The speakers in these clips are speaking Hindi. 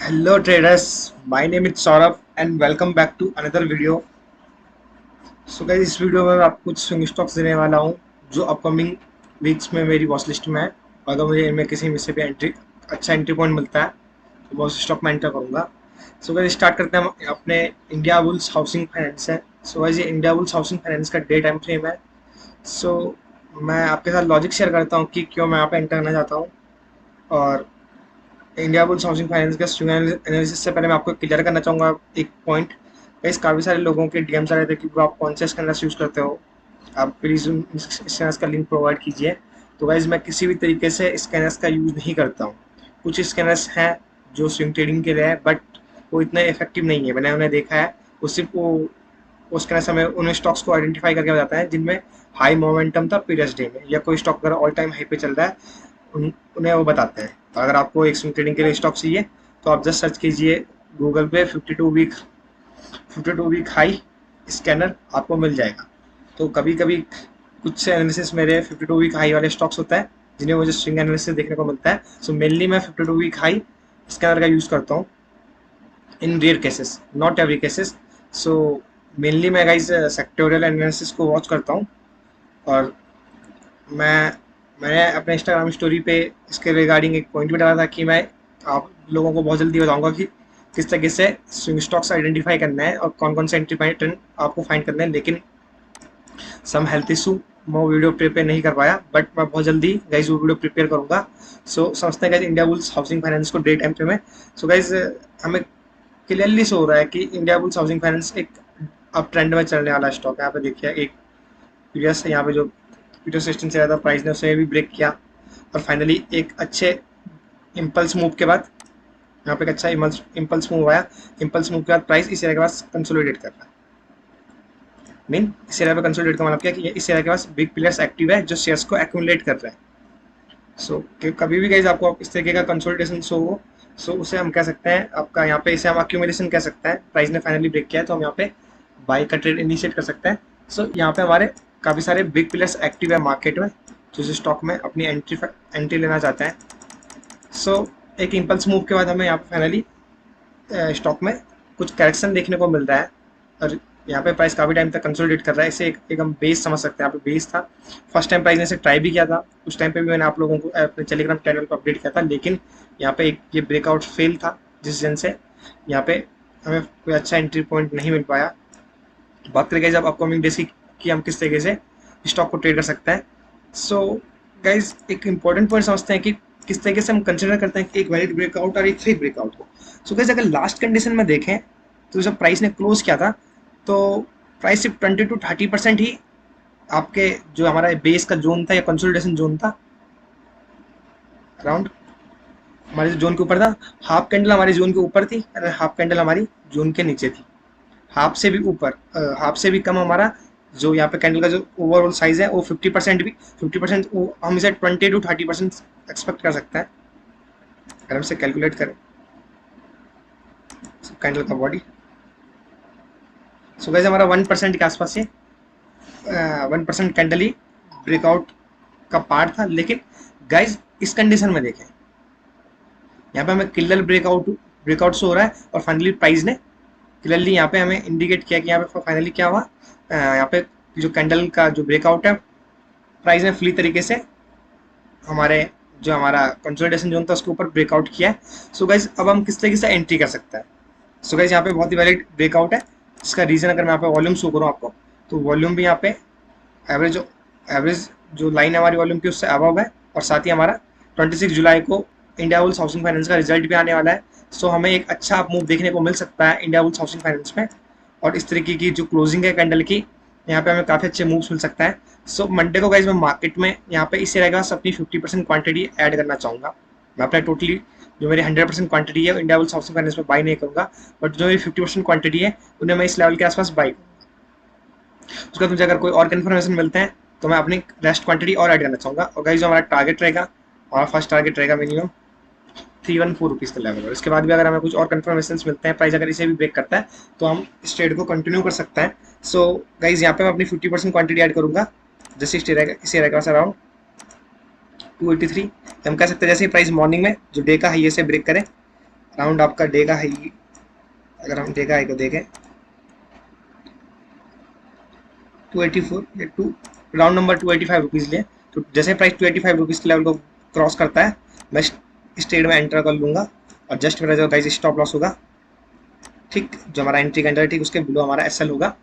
Hello traders, my name is Saurabh and welcome back to another video. So guys, इस वीडियो में मैं आपको कुछ स्विंग स्टॉक्स देने वाला हूँ जो अपकमिंग वीक्स में मेरी वॉच लिस्ट में है। अगर मुझे इनमें किसी में से भी अच्छा एंट्री पॉइंट मिलता है तो मैं उस स्टॉक में एंटर करूँगा। सो गाइस स्टार्ट करते हैं हम अपने इंडिया बुल्स हाउसिंग फाइनेंस है। सो गाइस ये इंडिया बुल्स हाउसिंग फाइनेंस का डे टाइम फ्रेम है। सो मैं आपके साथ लॉजिक शेयर करता हूँ कि क्यों मैं यहाँ पे एंटर करना चाहता हूँ। और इंडिया बुल्स हाउसिंग फाइनेंस का स्विंग एनालिसिस से पहले मैं आपको क्लियर करना चाहूँगा एक पॉइंट। गाइस काफ़ी सारे लोगों के डीएम्स आ रहे थे कि वो आप कौन से स्कैनर्स यूज़ करते हो, आप प्लीज़ उन स्कैनर्स का लिंक प्रोवाइड कीजिए। तो गाइस मैं किसी भी तरीके से स्कैनर्स का यूज़ नहीं करता हूँ। कुछ स्कैनर्स हैं जो स्विंग ट्रेडिंग के लिए है बट वो इतने इफेक्टिव नहीं है। मैंने उन्हें देखा है, वो सिर्फ वो स्कैनर्स हमें उन स्टॉक्स को आइडेंटिफाई करके बताता है जिनमें हाई मोमेंटम था प्रीवियस डे में, या कोई स्टॉक अगर ऑल टाइम हाई पे चल रहा है उन्हें वो बताते हैं। तो अगर आपको एक स्विंग ट्रेडिंग के लिए स्टॉक चाहिए तो आप जस्ट सर्च कीजिए गूगल पे 52 वीक हाई स्कैनर, आपको मिल जाएगा। तो कभी कभी कुछ एनालिसिस मेरे 52 वीक हाई वाले स्टॉक्स होता है जिन्हें मुझे स्विंग एनालिसिस देखने को मिलता है। सो मेनली मैं 52 वीक हाई स्कैनर का यूज़ करता हूँ in rare cases, not every cases. So mainly मैं गाइस सेक्टोरियल एनालिसिस को वॉच करता हूँ। और मैं मैंने अपने इंस्टाग्राम स्टोरी पे इसके रिगार्डिंग एक पॉइंट भी डाला था कि मैं आप लोगों को बहुत जल्दी बताऊंगा कि किस तरीके से स्विंग स्टॉक्स आइडेंटिफाई करना है और कौन कौन से एंट्री पैटर्न आपको फाइंड करना है। लेकिन सम हेल्थ इशू मैं वो वीडियो प्रिपेयर नहीं कर पाया, बट मैं बहुत जल्दी गाइज वो वीडियो प्रिपेयर करूंगा। सो समझते हैं guys India bulls housing finance को डे टाइम पे में। सो गाइज हमें क्लियरली शो हो रहा है कि इंडिया बुल्स हाउसिंग फाइनेंस एक अब ट्रेंड में चलने वाला स्टॉक है। यहाँ पे देखिए एक प्रीवियस यहाँ पे जो पीटर सिस्टम से ज़्यादा प्राइस ने उसे भी ब्रेक किया और फाइनली एक अच्छे इम्पल्स मूव के बाद यहाँ पे एक अच्छा इम्पल्स मूव आया। इम्पल्स मूव के बाद प्राइस इस एरिया के पास कंसोलिडेट कर रहा है। मीन इस एरिया पे कंसोलिडेट का मतलब क्या कि इस एरिया के पास बिग प्लेयर्स एक्टिव है जो शेयर्स को एक्यूमुलेट कर रहे हैं। सो कभी भी गाइज आपको इस तरीके का कंसोलिडेशन शो हो, सो उसे हम कह सकते हैं आपका यहाँ पे, इसे हम एक्यूमुलेशन कह सकते हैं। प्राइस ने फाइनली ब्रेक किया है तो हम यहाँ पे बाई का ट्रेड इनिशिएट कर सकते हैं। सो यहाँ पे हमारे काफ़ी सारे बिग प्लेयर्स एक्टिव है मार्केट में जो इस स्टॉक में अपनी एंट्री लेना चाहते हैं। सो एक इम्पल्स मूव के बाद हमें यहाँ पे फाइनली स्टॉक में कुछ करेक्शन देखने को मिल रहा है और यहाँ पे प्राइस काफ़ी टाइम तक कंसोलिडेट कर रहा है। इसे एक हम बेस समझ सकते हैं। यहाँ पे बेस था, फर्स्ट टाइम प्राइस ने इसे ट्राई भी किया था, उस टाइम पे भी मैंने आप लोगों को अपने टेलीग्राम चैनल पर अपडेट किया था। लेकिन यहाँ पे एक ये ब्रेकआउट फेल था जिस दिन से यहाँ पे हमें कोई अच्छा एंट्री पॉइंट नहीं मिल पाया। बात करेंगे जब अपकमिंग डेज की हम किस तरीके से स्टॉक को ट्रेड कर सकते हैं। सो गाइज एक इंपॉर्टेंट पॉइंट समझते हैं कि किस तरीके से हम कंसिडर करते हैं कि एक वैलिड ब्रेकआउट और एक फेक ब्रेकआउट हो। सो गाइज अगर लास्ट कंडीशन में देखें तो जब प्राइस ने क्लोज किया था तो प्राइस सिर्फ 20 to 30% ही आपके जो हमारा बेस का जोन था या कंसोलिडेशन जोन था, अराउंड हमारे जोन के ऊपर था। हाफ कैंडल हमारे जोन के ऊपर थी और हाफ कैंडल हमारी जोन के नीचे थी। हाफ से भी ऊपर, हाफ से भी कम हमारा जो यहाँ पे कैंडल का जो ओवरऑल साइज है वो 50% भी 50%, हम इसे 20 to 30% एक्सपेक्ट कर सकते हैं अगर हम इसे कैलकुलेट करें कैंडल का बॉडी। सो गाइस हमारा 1% के आसपास ये 1% कैंडल ही ब्रेकआउट का पार्ट था। लेकिन गाइज इस कंडीशन में देखें यहाँ पे हमें क्लियर ब्रेकआउट शो हो रहा है और फाइनली प्राइस ने क्लियरली यहाँ पे हमें इंडिकेट किया कि यहाँ पे फाइनली क्या हुआ। यहाँ पे जो कैंडल का जो ब्रेकआउट है प्राइस ने फुली तरीके से हमारे जो हमारा कंसोलिडेशन जोन था उसके ऊपर ब्रेकआउट किया है। सो गाइज अब हम किस तरीके से एंट्री कर सकते हैं। सो गाइज यहाँ पे बहुत ही वैलिड ब्रेकआउट है जिसका रीजन अगर मैं यहाँ पे वॉल्यूम शो करूँ आपको तो वॉल्यूम भी यहाँ पे एवरेज जो लाइन है हमारी वॉल्यूम की उससे अबव है। और साथ ही हमारा 26 जुलाई को इंडिया बुल्स हाउसिंग फाइनेंस का रिजल्ट भी आने वाला है। सो हमें एक अच्छा मूव देखने को मिल सकता है इंडिया बुल्स हाउसिंग फाइनेंस में। और इस तरीके की जो क्लोजिंग है कैंडल की यहाँ पे हमें काफ़ी अच्छे मूव्स मिल सकता है। सो मंडे को गाइज मैं मार्केट में यहाँ पे इस रहेगा अपनी 50% क्वांटिटी ऐड करना चाहूँगा। मैं अपना टोटली जो मेरी 100% क्वांटिटी है इंडिया बुल्स हाउसिंग फाइनेंस में बाई नहीं करूँगा, बट जो मेरी 50% क्वांटिटी है उन्हें मैं इस लेवल के आसपास बाई करूँगा। उसके बाद मुझे अगर कोई और कन्फर्मेशन मिलते हैं तो मैं अपनी रेस्ट क्वांटिटी और ऐड करना चाहूँगा। और गाइज जो हमारा टारगेट रहेगा, हमारा फर्स्ट टारगेट रहेगा मिनिमम 314 रुपीज़ का लेवल। और इसके बाद भी अगर हमें कुछ और कन्फर्मेशन मिलते हैं, प्राइस अगर इसे भी ब्रेक करता है तो हम इस ट्रेड को कंटिन्यू कर सकते हैं। सो गाइज यहाँ पे मैं अपनी 50% क्वांटिटी ऐड करूँगा जैसे इस एरिया के पास अराउंड 283। हम कह सकते हैं जैसे ही प्राइस मॉर्निंग में जो डे का हाई से ब्रेक करें राउंड आपका डे का हाई, अगर हम डे का हाई को देखें 284 या टू राउंड नंबर 285 रुपीज़ लें, तो जैसे प्राइस 285 रुपीज़ के लेवल को क्रॉस करता है मैं इस ट्रेड में एंटर कर लूँगा और जस्ट मेरा जो गाइस स्टॉप लॉस होगा, ठीक, जो हमारा एंट्री कैंडल है ठीक उसके बिलो हमारा एसएल होगा।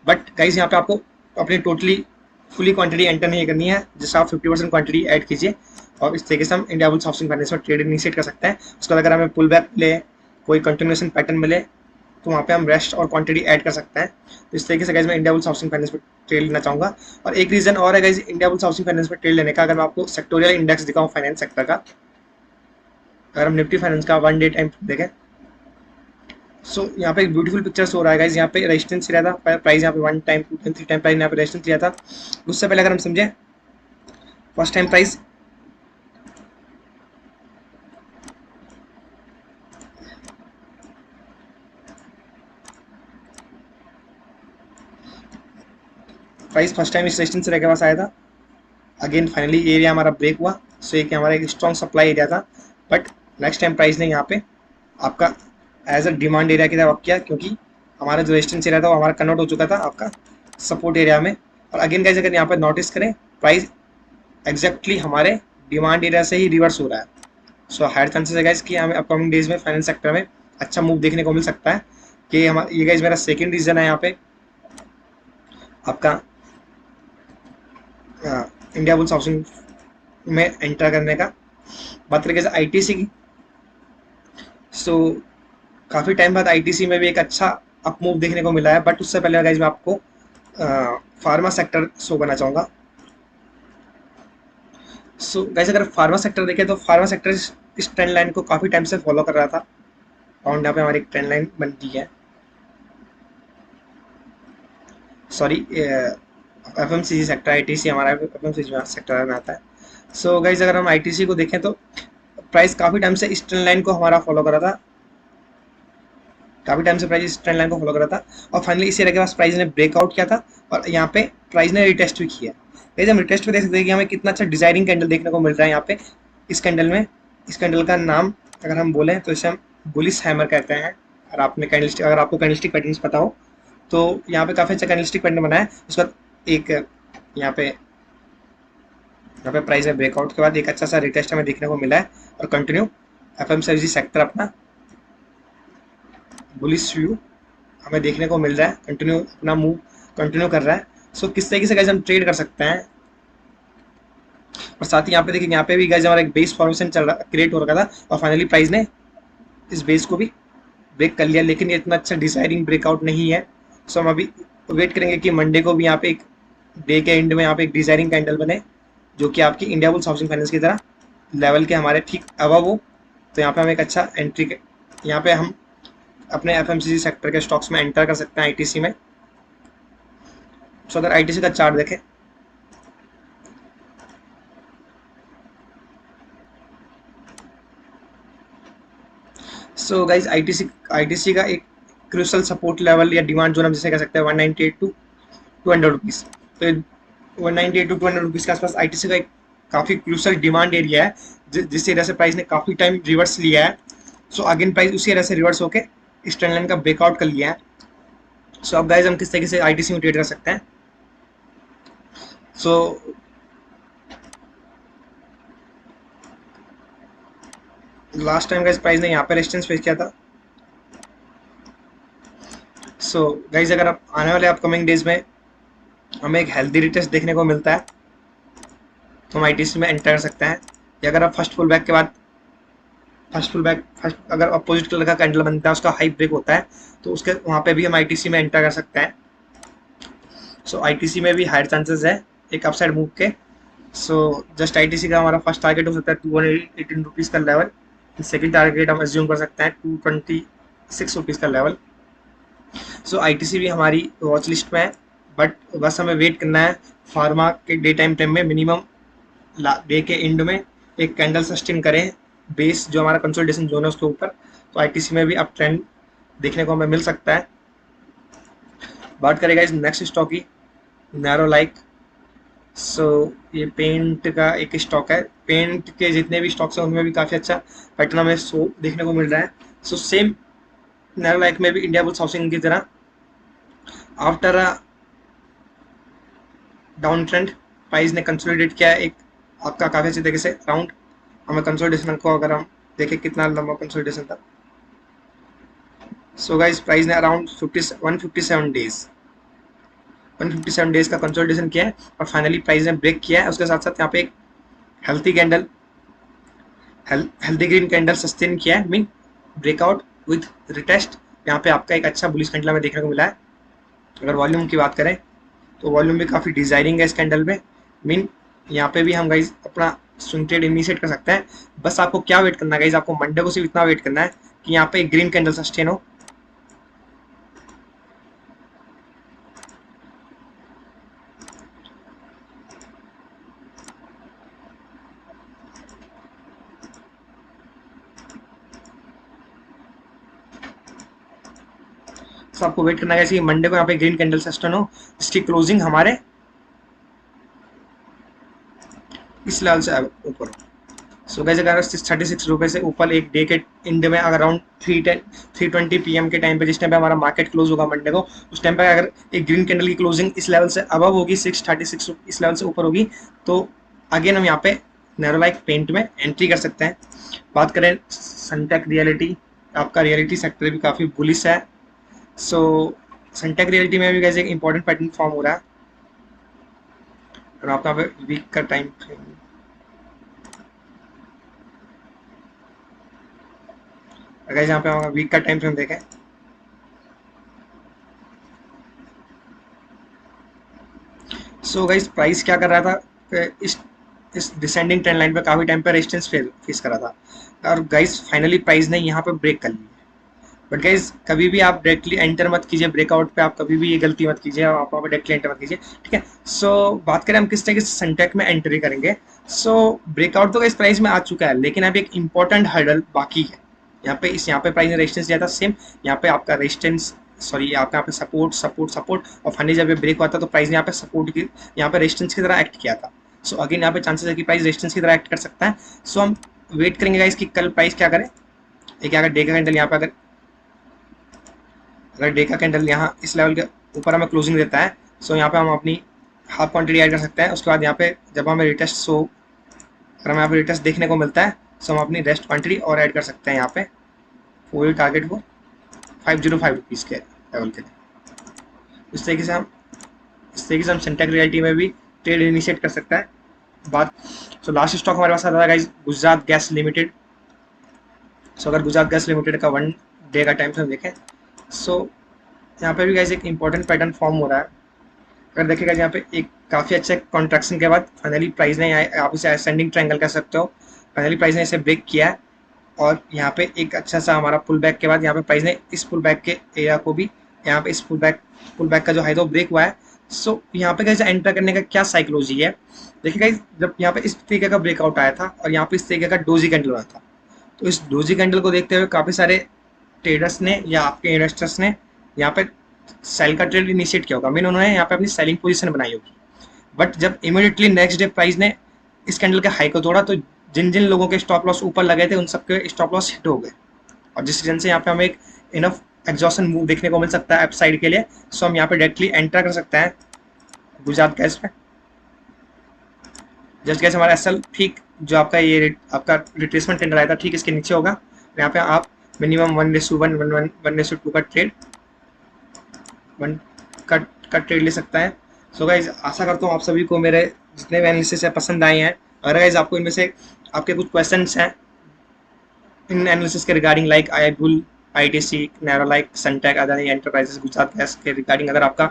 बट गाइस यहाँ पे आपको अपनी टोटली फुली क्वांटिटी एंटर नहीं करनी है, जैसे आप 50% क्वांटिटी ऐड कीजिए और इस तरीके से हम इंडिया बुल्स हाउसिंग फाइनेंस में ट्रेड इनिशिएट कर सकते हैं। उसके बाद अगर हमें पुल बैक मिले, कोई कंटिन्यूएशन पैटर्न मिले, तो वहाँ पे हम रेस्ट और क्वांटिटी ऐड कर सकते हैं। तो इस तरीके से गाइस मैं इंडिया बुल्स हाउसिंग फाइनेंस में ट्रेड लेना चाहूँगा। और एक रीज़न और है guys India bulls housing finance में ट्रेड लेने का, अगर मैं आपको सेक्टोरियल इंडेक्स दिखाऊँ फाइनेंस सेक्टर का, अगर हम निफ्टी फाइनेंस का 1 डे टाइम देखें, सो यहाँ पे एक ब्यूटीफुल पिक्चर हो रहा है गाइस। यहाँ पे रेजिस्टेंस लिया था, प्राइस यहाँ पे 1 टाइम 2 टाइम 3 टाइम प्राइस यहाँ पे रेजिस्टेंस लिया था। उससे पहले अगर हम समझें first time price first time इस रेजिस्टेंस एरिया के पास आया था, अगेन फाइनली एरिया हमारा ब्रेक हुआ। सो एक हमारा एक स्ट्रॉन्ग सप्लाई एरिया था, बट नेक्स्ट टाइम प्राइस ने यहाँ पे आपका एज अ डिमांड एरिया की तरह वर्क किया, क्योंकि हमारा जो रेजिस्टेंस एरिया था वो हमारा कन्वर्ट हो चुका था आपका सपोर्ट एरिया में। और अगेन गाइस अगर यहाँ पे नोटिस करें प्राइस एग्जैक्टली हमारे डिमांड एरिया से ही रिवर्स हो रहा है। सो हायर चांसेस है गाइस कि हमें अपकमिंग डेज में फाइनेंस सेक्टर में अच्छा मूव देखने को मिल सकता है। कि हमारा ये गाइस मेरा सेकेंड रीजन है यहाँ पे आपका इंडिया बुल्स हाउसिंग में एंटर करने का। बात करें आईटीसी की, सो काफ़ी टाइम बाद आईटीसी में भी एक अच्छा अप मूव देखने को मिला है। बट उससे पहले गाइस मैं आपको फार्मा सेक्टर शो करना चाहूँगा। सो गाइस अगर फार्मा सेक्टर देखें तो फार्मा सेक्टर इस ट्रेंड लाइन को काफ़ी टाइम से फॉलो कर रहा था और यहाँ पे हमारी एक ट्रेंड लाइन बनती है, सॉरी एफएमसीजी सेक्टर, आईटीसी हमारा एफएमसीजी सेक्टर में आता है। सो गाइस अगर हम आईटीसी को देखें तो प्राइस काफ़ी टाइम से इस ट्रेंड लाइन को हमारा फॉलो कर रहा था, काफ़ी टाइम से प्राइस इस ट्रेंड लाइन को फॉलो कर रहा था और फाइनली इस एरिया के पास प्राइस ने ब्रेकआउट किया था और यहाँ पे प्राइस ने रिटेस्ट भी किया। गाइस हम रिटेस्ट पे देख सकते हैं कि हमें कितना अच्छा डिजाइनिंग कैंडल देखने को मिल रहा है यहाँ पे इस कैंडल में। इस कैंडल का नाम अगर हम बोलें तो इसे हम बुलिश हैमर कहते हैं। अगर आपने कैंडलस्टिक, अगर आपको कैंडलस्टिक पैटर्न्स पता हो तो यहाँ पे काफ़ी अच्छा कैंडलस्टिक पैटर्न बना है। उसके बाद एक यहाँ पे प्राइस में ब्रेकआउट के बाद एक अच्छा सा रिटेस्ट हमें देखने को मिला है और कंटिन्यू एफएमसीजी सेक्टर अपना बुलिश व्यू हमें देखने को मिल रहा है, कंटिन्यू अपना मूव कंटिन्यू कर रहा है। सो किस तरीके से गाइस हम ट्रेड कर सकते हैं। और साथ ही यहाँ पे देखिए, यहाँ पे भी गाइस हमारा एक बेस फॉर्मेशन चल रहा, क्रिएट हो रखा था और फाइनली प्राइस ने इस बेस को भी ब्रेक कर लिया, लेकिन ये इतना अच्छा डिसाइडिंग ब्रेकआउट नहीं है। सो हम अभी वेट करेंगे कि मंडे को भी यहाँ पे एक डे के एंड में यहाँ पे एक डिजाइनिंग कैंडल बने जो कि आपकी इंडिया बुल्स हाउसिंग फाइनेंस की तरह लेवल के हमारे ठीक अबव हो, तो यहाँ पे हम एक अच्छा एंट्री, यहाँ पे हम अपने एफएमसीजी सेक्टर के स्टॉक्स में एंटर कर सकते हैं आईटीसी में। सो अगर आईटीसी का चार्ट देखें, सो गाइज आईटीसी का एक क्रूशल सपोर्ट लेवल या डिमांड जोन हम जिसे कह सकते हैं 198 टू 200 रुपीज़। तो 198 टू 200 रुपीज़ के आसपास आईटीसी का एक काफ़ी क्रूशल डिमांड एरिया है, जिस एरिया से प्राइस ने काफ़ी टाइम रिवर्स लिया है। सो अगेन प्राइस उसी एरिया से रिवर्स होके इस ट्रेंड लाइन का ब्रेकआउट कर लिया है। सो अब गाइज हम किस तरीके से आईटीसी में ट्रेड कर सकते हैं। So last time guys price ने यहाँ पे रेजिस्टेंस फेस किया था। सो गाइज अगर आप आने वाले अपकमिंग डेज में हमें एक हेल्दी रिटेस्ट देखने को मिलता है तो हम आईटीसी में एंटर कर सकते हैं, या अगर आप फर्स्ट पुल बैक के बाद फर्स्ट अगर अपोजिट कलर का कैंडल बनता है, उसका हाई ब्रेक होता है, तो उसके वहाँ पे भी हम आईटीसी में एंटर कर सकते हैं। सो आईटीसी में भी हायर चांसेस है एक अपसाइड मूव के। सो जस्ट आईटीसी का हमारा फर्स्ट टारगेट हो सकता है 218 रुपीज़ का लेवल, सेकेंड टारगेट हम एज्यूम कर सकते हैं 226 रुपीज़ का लेवल। सो आईटीसी भी हमारी वॉच लिस्ट में है, बट बस हमें वेट करना है फार्मा के डे टाइम में मिनिमम डे के एंड में एक कैंडल सस्टेन करें बेस जो हमारा कंसोलिडेशन जोन है उसके ऊपर, तो आईटीसी में भी अप ट्रेंड देखने को हमें मिल सकता है। बात करेगा इस नेक्स्ट स्टॉक की, नैरो लाइक। सो ये पेंट का एक स्टॉक है, पेंट के जितने भी स्टॉक्स हैं उनमें भी काफ़ी अच्छा पैटर्न हमें शो देखने को मिल रहा है। सो सेम नेरोलैक में भी इंडिया बुल्स हाउसिंग की तरह after a down trend price ने कंसोलिडेट किया है एक आपका काफी अच्छे तरीके से अराउंड हमें कंसोलिडेशन को अगर हम देखें कितना लंबा कंसोलिडेशन था। सो गाइस प्राइस ने अराउंड 157 डेज 157 डेज का कंसोलिडेशन किया है और फाइनली प्राइस ने ब्रेक किया है। उसके साथ साथ यहाँ पे एक healthy candle healthy green candle sustain किया है, मीन ब्रेकआउट विथ रिटेस्ट। यहाँ पे आपका एक अच्छा बुलिश कैंडल हमें देखने को मिला है। अगर वॉल्यूम की बात करें तो वॉल्यूम भी काफ़ी डिजाइनिंग है इस कैंडल में, मीन यहाँ पे भी हम गाइज अपना स्विंग ट्रेड इनिशिएट कर सकते हैं। बस आपको क्या वेट करना है गाइज, आपको मंडे को सिर्फ इतना वेट करना है कि यहाँ पे एक ग्रीन कैंडल सस्टेन हो। तो आपको वेट करना है कि मंडे को यहाँ पे ग्रीन कैंडल सस्टेन हो, इसकी क्लोजिंग हमारे इस लेवल से ऊपर। सो गाइस अगर 36 रुपये से ऊपर एक डे के इंड में अगर अराउंड 3:20 PM के टाइम पे जिस टाइम पे हमारा मार्केट क्लोज होगा मंडे को, उस टाइम पे अगर एक ग्रीन कैंडल की क्लोजिंग इस लेवल से अबव होगी 636 इस लेवल से ऊपर होगी, तो अगेन हम यहाँ पे नेरोलाइक पेंट में एंट्री कर सकते हैं। बात करें सनटेक रियलिटी, आपका रियलिटी सेक्टर भी काफ़ी बुलिश है। सो सनटेक रियलिटी में भी गाइस एक इंपॉर्टेंट पैटर्न फॉर्म हो रहा है और आपका वीक का टाइम फ्रेम अगर यहाँ पे हम वीक का टाइम फ्रेम देखें सो गाइस प्राइस क्या कर रहा था कि इस डिसेंडिंग ट्रेंड लाइन पे काफ़ी टाइम पे रेजिस्टेंस फेस कर रहा था और गाइस फाइनली प्राइस ने यहाँ पे ब्रेक कर ली है। बट गाइज कभी भी आप डायरेक्टली एंटर मत कीजिए ब्रेकआउट पे, आप कभी भी ये गलती मत कीजिए, आप वहाँ पे डायरेक्टली एंटर मत कीजिए, ठीक है। सो बात करें हम किस तरीके से सनटेक में एंट्री करेंगे। सो ब्रेकआउट तो इस प्राइस में आ चुका है, लेकिन अभी एक इंपॉर्टेंट हर्डल बाकी है। यहाँ पे प्राइस ने रेजिस्टेंस दिया था सेम, यहाँ पे आपका रेजिस्टेंस सॉरी आपका यहाँ पे सपोर्ट सपोर्ट सपोर्ट और फाइनली जब ये ब्रेक हुआ था तो प्राइस ने यहाँ पे सपोर्ट की यहाँ पे रेजिस्टेंस की तरह एक्ट किया था। सो अगेन यहाँ पे चांसेस है कि प्राइस रेजिस्टेंस की तरह एक्ट कर सकता है। सो हम वेट करेंगे गाइस कि कल प्राइस क्या करे। एक अगर डे का कैंडल यहाँ पे अगर डे का कैंडल यहाँ इस लेवल के ऊपर हमें क्लोजिंग देता है, सो यहाँ पे हम अपनी हाफ क्वांटिटी ऐड कर सकते हैं। उसके बाद यहाँ पे जब हमें रिटेस्ट अगर हमें यहाँ पे रिटेस्ट देखने को मिलता है सो हम अपनी रेस्ट क्वांटिटी और ऐड कर सकते हैं यहाँ पे पूरी टारगेट को 505 रुपीज़ के लेवल के लिए। इस तरीके से हम सनटेक रियलिटी में भी ट्रेड इनिशिएट कर सकता है। बात सो लास्ट स्टॉक हमारे पास आता है गाइस गुजरात गैस लिमिटेड। सो अगर गुजरात गैस लिमिटेड का 1 डे का टाइम फ्रेम देखें सो यहाँ पे भी गाइस एक इंपॉर्टेंट पैटर्न फॉर्म हो रहा है। अगर देखिएगा यहाँ पे एक काफ़ी अच्छे कॉन्ट्रैक्शन के बाद फाइनली प्राइस ने आप इसे असेंडिंग ट्रायंगल कह सकते हो, फाइनली प्राइस ने इसे ब्रेक किया है और यहाँ पे एक अच्छा सा हमारा पुल बैक के बाद यहाँ पे प्राइस ने इस पुल बैक के एरिया को भी यहाँ पे इस पुल बैक का जो है तो ब्रेक हुआ है। सो यहाँ पे गाइस एंटर करने का क्या साइकोलॉजी है, देखिए गाइस जब यहाँ पे इस तरीके का ब्रेकआउट आया था और यहाँ पे इस तरीके का डोजी कैंडल आया था, तो इस डोजी कैंडल को देखते हुए काफ़ी सारे ट्रेडर्स ने या आपके इन्वेस्टर्स ने यहाँ पे सेल का ट्रेड इनिशिएट किया होगा, मीन उन्होंने यहाँ पे अपनी सेलिंग पोजीशन बनाई होगी। बट जब इमीडिएटली नेक्स्ट डे प्राइस ने इस कैंडल के हाई को तोड़ा तो जिन जिन लोगों के स्टॉप लॉस ऊपर लगे थे उन सबके स्टॉप लॉस हिट हो गए और जिस रीजन से यहाँ पे हमें एक इनफ एग्जॉशन मूव देखने को मिल सकता है अप साइड के लिए। सो हम यहाँ पे डायरेक्टली एंटर कर सकते हैं गुजरात गैस पे। जस्ट गैस हमारा एसएल ठीक जो आपका ये आपका रिट्रेसमेंट टेंडर आया था ठीक इसके नीचे होगा। यहाँ पे आप मिनिमम 1:1 1:2 का ट्रेड का ट्रेड ले सकता है। सो गाइज आशा करता हूँ आप सभी को मेरे जितने भी एनालिसिस है पसंद आए हैं। अगर गाइज आपको इनमें से आपके कुछ क्वेश्चंस हैं इन एनालिसिस के regarding like IBUL ITC Nerolac Sunteck Adani Enterprises Gujarat gas के रिगार्डिंग अगर आपका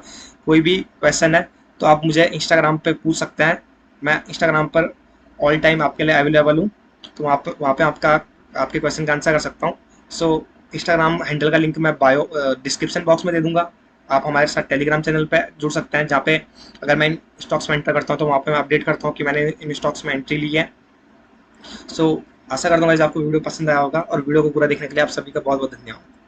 कोई भी क्वेश्चन है तो आप मुझे इंस्टाग्राम पे पूछ सकते हैं। मैं इंस्टाग्राम पर ऑल टाइम आपके लिए अवेलेबल हूँ, तो वहाँ पे आपके क्वेश्चन का आंसर कर सकता हूँ। सो इंस्टाग्राम हैंडल का लिंक मैं बायो डिस्क्रिप्शन बॉक्स में दे दूँगा। आप हमारे साथ टेलीग्राम चैनल पे जुड़ सकते हैं जहाँ पे अगर मैं इन स्टॉक्स में एंटर करता हूँ तो वहाँ पे मैं अपडेट करता हूँ कि मैंने इन स्टॉक्स में एंट्री ली है। सो आशा करता हूँ गाइस आपको वीडियो पसंद आया होगा और वीडियो को पूरा देखने के लिए आप सभी का बहुत बहुत धन्यवाद।